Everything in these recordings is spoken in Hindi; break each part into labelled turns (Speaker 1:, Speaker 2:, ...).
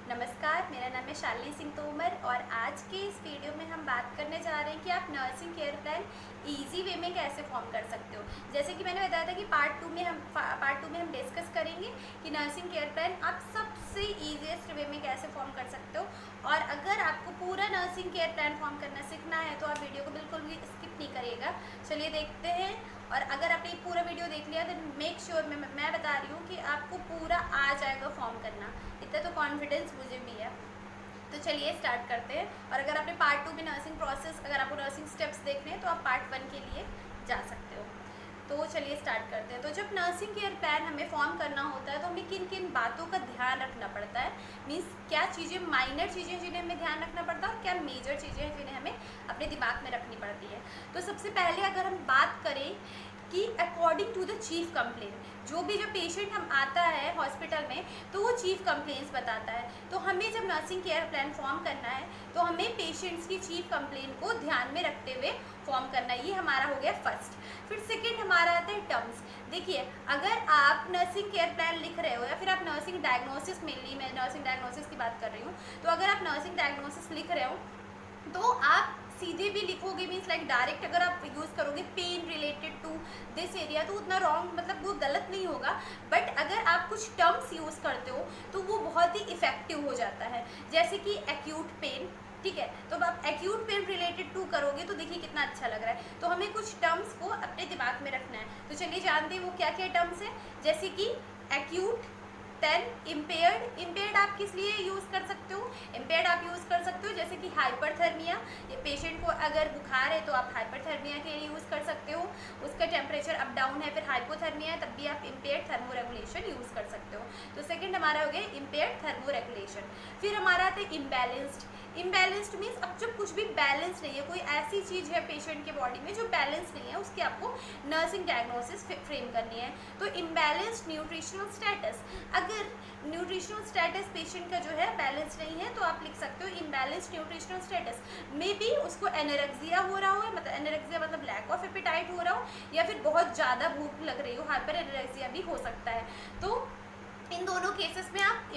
Speaker 1: नमस्कार, मेरा नाम है शालिनी सिंह तोमर और आज के इस वीडियो में हम बात करने जा रहे हैं कि आप nursing care plan easy way में कैसे फॉर्म कर सकते हो। जैसे कि मैंने बताया था कि पार्ट टू में हम डिस्कस करेंगे कि नर्सिंग केयर प्लान आप सबसे ईजीएस्ट वे में कैसे फॉर्म कर सकते हो। और अगर आपको पूरा नर्सिंग केयर प्लान फॉर्म करना सीखना है तो आप वीडियो को बिल्कुल भी स्किप नहीं करिएगा। चलिए देखते हैं। और अगर आपने पूरा वीडियो देख लिया तो मेक श्योर मैं बता रही हूँ कि आपको पूरा आ जाएगा फॉर्म करना, इतना तो कॉन्फिडेंस मुझे भी है। तो चलिए स्टार्ट करते हैं। और अगर आपने पार्ट 2 में नर्सिंग प्रोसेस, अगर आपको नर्सिंग स्टेप्स देखने हैं तो आप पार्ट 1 के लिए जा सकते हो। तो चलिए स्टार्ट करते हैं। तो जब नर्सिंग केयर प्लान हमें फॉर्म करना होता है तो हमें किन किन बातों का ध्यान रखना पड़ता है, मीन्स क्या चीज़ें, माइनर चीज़ें जिन्हें हमें ध्यान रखना पड़ता है और क्या मेजर चीज़ें हैं जिन्हें हमें अपने दिमाग में रखनी पड़ती है। तो सबसे पहले अगर हम बात करें कि according to the chief complain, जो भी जो पेशेंट हम आता है हॉस्पिटल में तो वो चीफ कंप्लेंट्स बताता है। तो हमें जब नर्सिंग केयर प्लान फॉर्म करना है तो हमें पेशेंट्स की चीफ कंप्लेन को ध्यान में रखते हुए फॉर्म करना है। ये हमारा हो गया फर्स्ट। फिर सेकंड हमारा आता है टर्म्स। देखिए, अगर आप नर्सिंग केयर प्लान लिख रहे हो या फिर आप नर्सिंग डायग्नोसिस, मेनली मैं नर्सिंग डायग्नोसिस की बात कर रही हूँ, तो अगर आप नर्सिंग डायग्नोसिस लिख रहे हो तो आप सीधे भी लिखोगे, मीन्स लाइक डायरेक्ट अगर आप यूज़ करोगे pain related to this area तो उतना रॉन्ग, मतलब वो गलत नहीं होगा। बट अगर आप कुछ टर्म्स यूज़ करते हो तो वो बहुत ही इफेक्टिव हो जाता है। जैसे कि एक्यूट पेन, ठीक है, तो अब आप एक्यूट पेन रिलेटेड टू करोगे तो देखिए कितना अच्छा लग रहा है। तो हमें कुछ टर्म्स को अपने दिमाग में रखना है। तो चलिए जानते हैं वो क्या क्या टर्म्स है। जैसे कि एक्यूट, देन इम्पेयर्ड। इम्पेयर्ड आप किस लिए यूज़ कर सकते हो? इम्पेयर्ड आप यूज़ कर सकते हो जैसे कि हाइपरथर्मिया, ये पेशेंट को अगर बुखार है तो आप हाइपरथर्मिया के लिए यूज़ कर सकते हो, उसका टेम्परेचर अप डाउन है, फिर हाइपोथर्मिया है, तब भी आप इम्पेयर्ड थर्मो रेगुलेशन यूज़ कर सकते हो। तो सेकंड हमारा हो गया इम्पेयर्ड थर्मो रेगुलेशन। फिर हमारा आता है इम्बैलेंस्ड। इम्बैलेंस्ड मीन्स अब जब कुछ भी बैलेंस नहीं है, कोई ऐसी चीज़ है पेशेंट के बॉडी में जो बैलेंस नहीं है, उसकी आपको नर्सिंग डायग्नोसिस फ्रेम करनी है। तो इम्बैलेंस्ड न्यूट्रिशनल स्टेटस, अगर न्यूट्रिशनल स्टेटस पेशेंट का जो है बैलेंस नहीं है तो आप लिख सकते हो imbalanced nutritional status. May be उसको एनोरेक्सिया हो रहा हो, मतलब एनोरेक्सिया मतलब लैक ऑफ एपेटाइट हो रहा हो, या फिर बहुत ज़्यादा भूख लग रही हो, हाइपर एनोरेक्सिया भी हो सकता है। तो इन दोनों केसेस में आप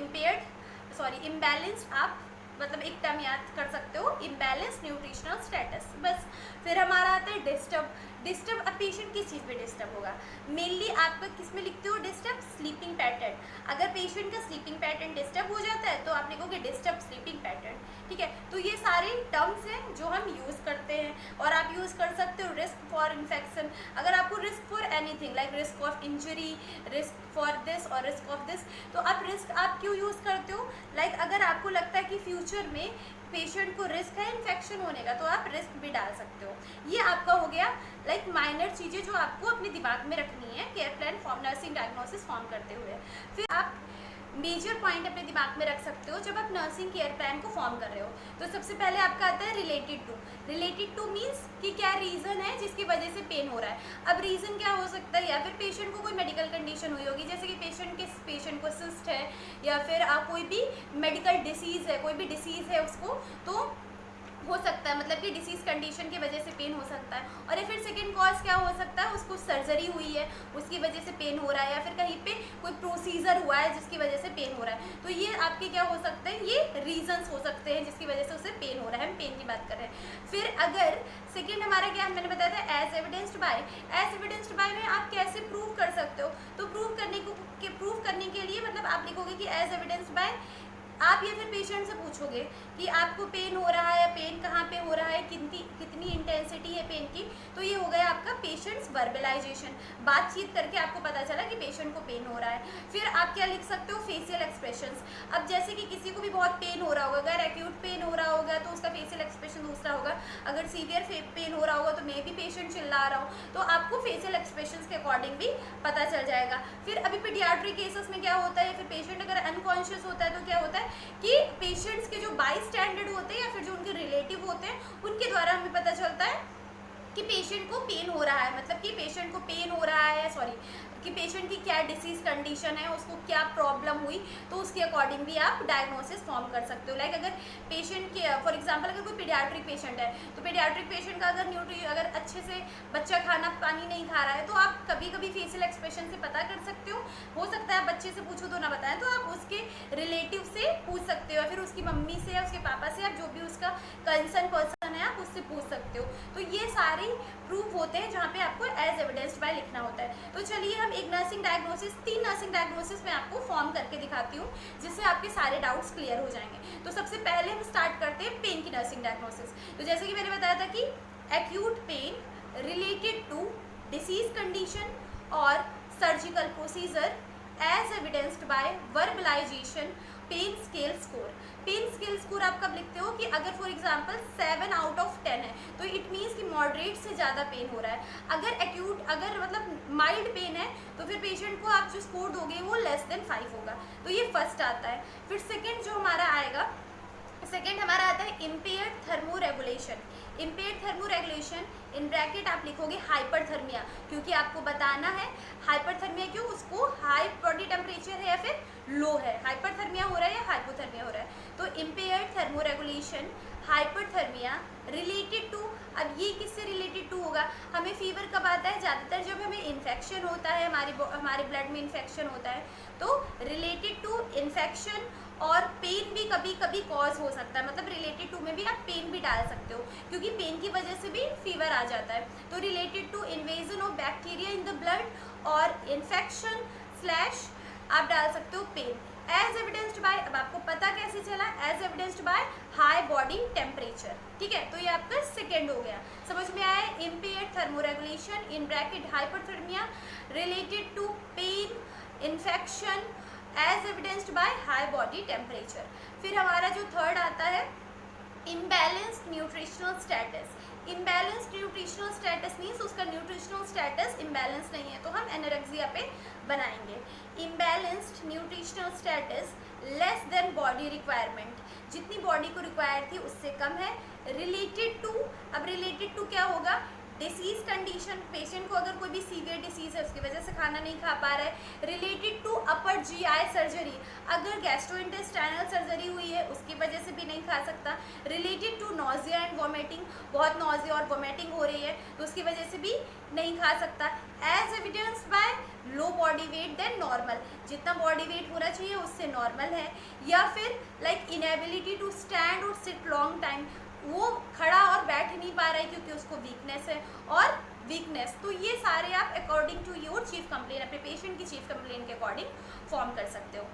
Speaker 1: इम्बैलेंस्ड आप मतलब एक टर्म याद कर सकते हो, इम्बैलेंस न्यूट्रिशनल स्टेटस, बस। फिर हमारा आता है डिस्टर्ब। डिस्टर्ब, अब पेशेंट किस चीज़ में डिस्टर्ब होगा? मेनली आपका किस में लिखते हो डिस्टर्ब? Sleeping pattern. अगर पेशेंट का स्लीपिंग पैटर्न डिस्टर्ब हो जाता है तो आप लिखोगे डिस्टर्ब स्लीपिंग पैटर्न, ठीक है। तो ये सारे टर्म्स हैं जो हम यूज़ करते हैं। और आप यूज़ कर सकते हो रिस्क फॉर इन्फेक्शन। अगर आपको risk for anything like risk of injury, risk for this और रिस्क ऑफ दिस, तो आप रिस्क आप क्यों यूज़ करते हो? लाइक अगर आपको लगता है कि फ्यूचर में पेशेंट को रिस्क है इन्फेक्शन होने का तो आप रिस्क भी डाल सकते हो। ये आपका हो गया लाइक माइनर चीज़ें जो आपको अपने दिमाग में रखनी है care plan form, nursing diagnosis form करते हुए। फिर आप मेजर पॉइंट अपने दिमाग में रख सकते हो जब आप नर्सिंग केयर प्लान को फॉर्म कर रहे हो। तो सबसे पहले आपका आता है related to. Related to means कि क्या रीज़न है जिसकी वजह से पेन हो रहा है। अब रीज़न क्या हो सकता है? या फिर पेशेंट को कोई मेडिकल कंडीशन हुई होगी, जैसे कि पेशेंट को सिस्ट है, या फिर कोई भी मेडिकल डिसीज़ है, कोई भी डिसीज़ है उसको, तो हो सकता है, मतलब कि डिसीज कंडीशन की वजह से पेन हो सकता है। और या फिर सेकंड कॉज क्या हो सकता है? उसको सर्जरी हुई है उसकी वजह से पेन हो रहा है, या फिर कहीं पे कोई प्रोसीजर हुआ है जिसकी वजह से पेन हो रहा है। तो ये आपके क्या हो सकते हैं? ये रीजंस हो सकते हैं जिसकी वजह से उसे पेन हो रहा है। हम पेन की बात कर रहे हैं। फिर अगर सेकेंड हमारा क्या, मैंने बताया था as evidenced by. As evidenced by में आप कैसे प्रूव कर सकते हो? तो प्रूव करने के लिए मतलब आप लिखोगे कि एज एविडेंस्ड बाय, आप या फिर पेशेंट से पूछोगे कि आपको पेन हो रहा है, पेन कहाँ पे हो रहा है, कितनी इंटेंसिटी है पेन की। तो ये हो गया आपका पेशेंट्स वर्बलाइजेशन, बातचीत करके आपको पता चला कि पेशेंट को पेन हो रहा है। फिर आप क्या लिख सकते हो? Facial expressions. अब जैसे कि किसी को भी बहुत पेन हो रहा होगा, अगर एक्यूट पेन हो रहा होगा तो उसका फेशियल एक्सप्रेशन दूसरा होगा, अगर सीवियर पेन हो रहा होगा तो मे भी पेशेंट चिल्ला रहा हो, तो आपको फेशियल एक्सप्रेशंस के अकॉर्डिंग भी पता चल जाएगा। फिर अभी पीडियाट्रिक केसेस में क्या होता है, फिर पेशेंट अगर अनकॉन्शियस होता है तो क्या होता है कि पेशेंट्स के जो बाई स्टैंडर्ड होते हैं या फिर जो उनके रिलेटिव होते हैं उनके द्वारा हमें पता चलता है कि पेशेंट को पेन हो रहा है, मतलब कि पेशेंट को पेन हो रहा है, सॉरी, कि पेशेंट की क्या डिसीज कंडीशन है, उसको क्या प्रॉब्लम हुई, तो उसके अकॉर्डिंग भी आप डायग्नोसिस फॉर्म कर सकते हो। लाइक अगर पेशेंट के फॉर एग्जांपल अगर कोई पीडियाट्रिक पेशेंट है, तो पीडियाट्रिक पेशेंट का अगर अच्छे से बच्चा खाना पानी नहीं खा रहा है, तो आप कभी कभी फेशियल एक्सप्रेशन से पता कर सकते हो सकता है आप बच्चे से पूछो तो ना बताएं, तो आप उसके रिलेटिव से पूछ सकते हो, या फिर उसकी मम्मी से या उसके पापा से, आप जो भी उसका कंसर्न पर्सन है आप उससे पूछ सकते हो। तो ये सारे प्रूफ होते हैं जहाँ पे आपको एज एविडेंस्ड बाय लिखना होता है। तो चलिए हम एक नर्सिंग डायग्नोसिस, 3 नर्सिंग डायग्नोसिस में आपको फॉर्म करके दिखाती हूँ, जिससे आपके सारे डाउट्स क्लियर हो जाएंगे। तो सबसे पहले हम स्टार्ट करते हैं पेन की नर्सिंग डायग्नोसिस। तो जैसे कि मैंने बताया था कि acute pain related to disease condition or surgical procedure as evidenced by verbalization pain scale score. Pain scale score आप कब लिखते हो कि अगर फॉर एग्जांपल 7 आउट ऑफ 10 है तो इट मीन्स कि मॉडरेट से ज़्यादा पेन हो रहा है। अगर एक्यूट, अगर मतलब माइल्ड पेन है तो फिर पेशेंट को आप जो स्कोर दोगे वो <5 होगा। तो ये फर्स्ट आता है। फिर सेकेंड जो हमारा आएगा, सेकेंड हमारा आता है impaired thermo regulation. Impaired thermo regulation in bracket आप लिखोगे हाइपरथर्मिया, क्योंकि आपको बताना है हाइपरथर्मिया क्यों, उसको हाई बॉडी टेम्परेचर है या फिर लो है, हाइपरथर्मिया हो रहा है या हाइपोथर्मिया हो रहा है। तो impaired thermoregulation hyperthermia related to, अब ये किससे रिलेटेड टू होगा, हमें फीवर कब आता है, ज़्यादातर जब हमें इन्फेक्शन होता है, हमारे ब्लड में इन्फेक्शन होता है, तो रिलेटेड टू इन्फेक्शन। और पेन भी कभी कभी कॉज हो सकता है, मतलब रिलेटेड टू में भी आप पेन भी डाल सकते हो, क्योंकि पेन की वजह से भी फीवर आ जाता है। तो related to invasion of bacteria in the blood और इन्फेक्शन स्लैश आप डाल सकते हो पेन। एज एविडेंस्ड बाय, अब आपको पता कैसे चला, as evidenced by high body temperature. ठीक है, तो ये आपका सेकेंड हो गया, समझ में आया। Impaired thermoregulation in bracket hyperthermia related to pain, infection as evidenced by high body temperature. फिर हमारा जो थर्ड आता है imbalanced nutritional status. Imbalanced nutritional status means उसका न्यूट्रिशनल स्टेटस इम्बैलेंस नहीं है, तो हम एनोरेक्सिया पे बनाएंगे। Imbalanced nutritional status less than body requirement, जितनी बॉडी को रिक्वायर थी उससे कम है। रिलेटेड टू, अब रिलेटेड टू क्या होगा, डिसीज कंडीशन, पेशेंट को अगर कोई भी सीवियर डिसीज है उसकी वजह से खाना नहीं खा पा रहा है। Related to upper GI surgery, अगर गैस्ट्रोइंटेस्टाइनल सर्जरी हुई है उसकी वजह से भी नहीं खा सकता। Related to nausea and vomiting, बहुत नॉजिया और वोमिटिंग हो रही है तो उसकी वजह से भी नहीं खा सकता। As evidence by low body weight than normal, जितना बॉडी वेट होना चाहिए उससे नॉर्मल है। या फिर लाइक इनएबिलिटी टू स्टैंड और सिट लॉन्ग टाइम, वो खड़ा और बैठ नहीं पा रहा है क्योंकि उसको वीकनेस है और वीकनेस। तो ये सारे आप according to your chief complaint, अपने पेशेंट की चीफ कंप्लेन के अकॉर्डिंग फॉर्म कर सकते हो।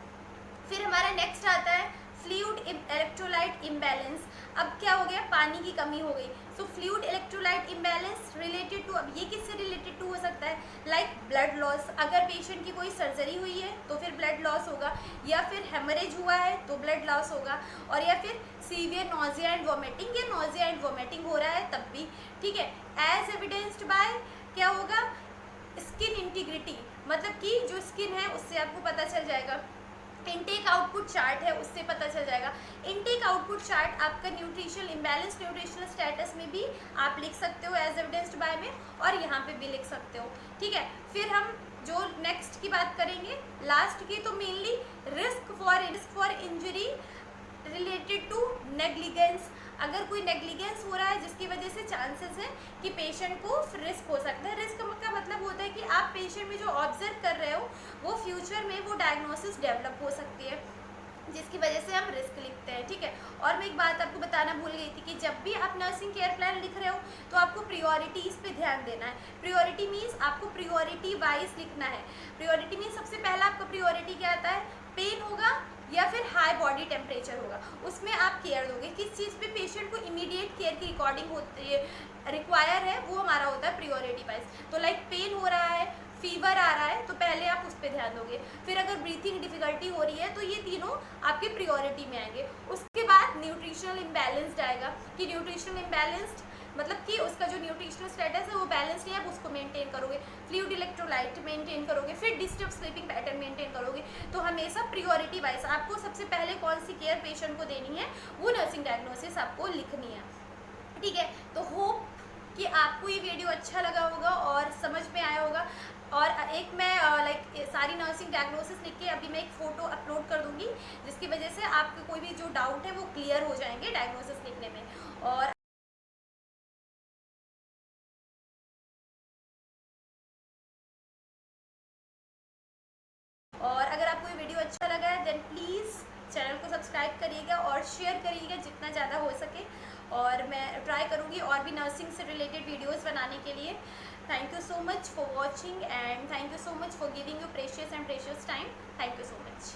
Speaker 1: फिर हमारा नेक्स्ट आता है फ्लूइड इलेक्ट्रोलाइट इम्बैलेंस। अब क्या हो गया, पानी की कमी हो गई, so fluid electrolyte imbalance related to, अब ये किससे रिलेटेड टू हो सकता है, लाइक ब्लड लॉस, अगर पेशेंट की कोई सर्जरी हुई है तो फिर ब्लड लॉस होगा, या फिर हेमरेज हुआ है तो ब्लड लॉस होगा, और या फिर सीवियर नॉजिया एंड वोमिटिंग, या नॉजिया एंड वोमिटिंग हो रहा है तब भी। ठीक है, एज एविडेंस्ड बाय क्या होगा, स्किन इंटीग्रिटी, मतलब कि जो स्किन है उससे आपको पता चल जाएगा। इनटेक आउटपुट चार्ट है उससे पता चल जाएगा। इनटेक आउटपुट चार्ट आपका न्यूट्रिशनल इम्बैलेंस न्यूट्रिशनल स्टेटस में भी आप लिख सकते हो एज एविडेंस्ड बाय में, और यहाँ पे भी लिख सकते हो। ठीक है, फिर हम जो नेक्स्ट की बात करेंगे लास्ट की, तो mainly risk for injury related to negligence, अगर कोई नेग्लिजेंस हो रहा है जिसकी वजह से चांसेस है कि पेशेंट को रिस्क हो सकता है। रिस्क का मतलब होता है कि आप पेशेंट में जो ऑब्जर्व कर रहे हो वो फ्यूचर में वो डायग्नोसिस डेवलप हो सकती है, जिसकी वजह से हम रिस्क लिखते हैं। ठीक है, और मैं एक बात आपको बताना भूल गई थी कि जब भी आप नर्सिंग केयर प्लान लिख रहे हो तो आपको प्रियोरिटीज़ पे ध्यान देना है। प्रियोरिटी मीन्स आपको प्रियोरिटी वाइज लिखना है। प्रियोरिटी मीन्स सबसे पहला आपका प्रियोरिटी क्या आता है, पेन होगा या फिर हाई बॉडी टेम्परेचर होगा, उसमें आप केयर दोगे। किस चीज़ पे पेशेंट को इमीडिएट केयर की रिकॉर्डिंग होती है, रिक्वायर है, वो हमारा होता है प्रियोरिटी वाइज। तो लाइक पेन हो रहा है, फीवर आ रहा है, तो पहले आप उस पर ध्यान दोगे। फिर अगर ब्रीथिंग डिफिकल्टी हो रही है तो ये तीनों आपके प्रियोरिटी में आएंगे। उसके बाद न्यूट्रिशनल इम्बैलेंस्ड आएगा कि न्यूट्रिशनल इम्बैलेंस्ड मतलब कि उसका जो न्यूट्रिशनल स्टेटस है वो बैलेंस नहीं है, आप उसको मेंटेन करोगे। फ्लूइड इलेक्ट्रोलाइट मेंटेन करोगे, फिर डिस्टर्ब स्लीपिंग पैटर्न मेंटेन करोगे। तो हमेशा प्रियोरिटी वाइज आपको सबसे पहले कौन सी केयर पेशेंट को देनी है वो नर्सिंग डायग्नोसिस आपको लिखनी है। ठीक है, तो होप कि आपको ये वीडियो अच्छा लगा होगा और समझ में आया होगा। और एक मैं सारी नर्सिंग डायग्नोसिस लिख के अभी मैं एक फ़ोटो अपलोड कर दूँगी, जिसकी वजह से आपके कोई भी जो डाउट है वो क्लियर हो जाएंगे डायग्नोसिस लिखने में। और अगर आपको ये वीडियो अच्छा लगा है देन प्लीज़ चैनल को सब्सक्राइब करिएगा और शेयर करिएगा जितना ज़्यादा हो सके। और मैं ट्राई करूँगी और भी नर्सिंग से रिलेटेड वीडियोस बनाने के लिए। Thank you so much for watching and thank you so much for giving you precious time. Thank you so much.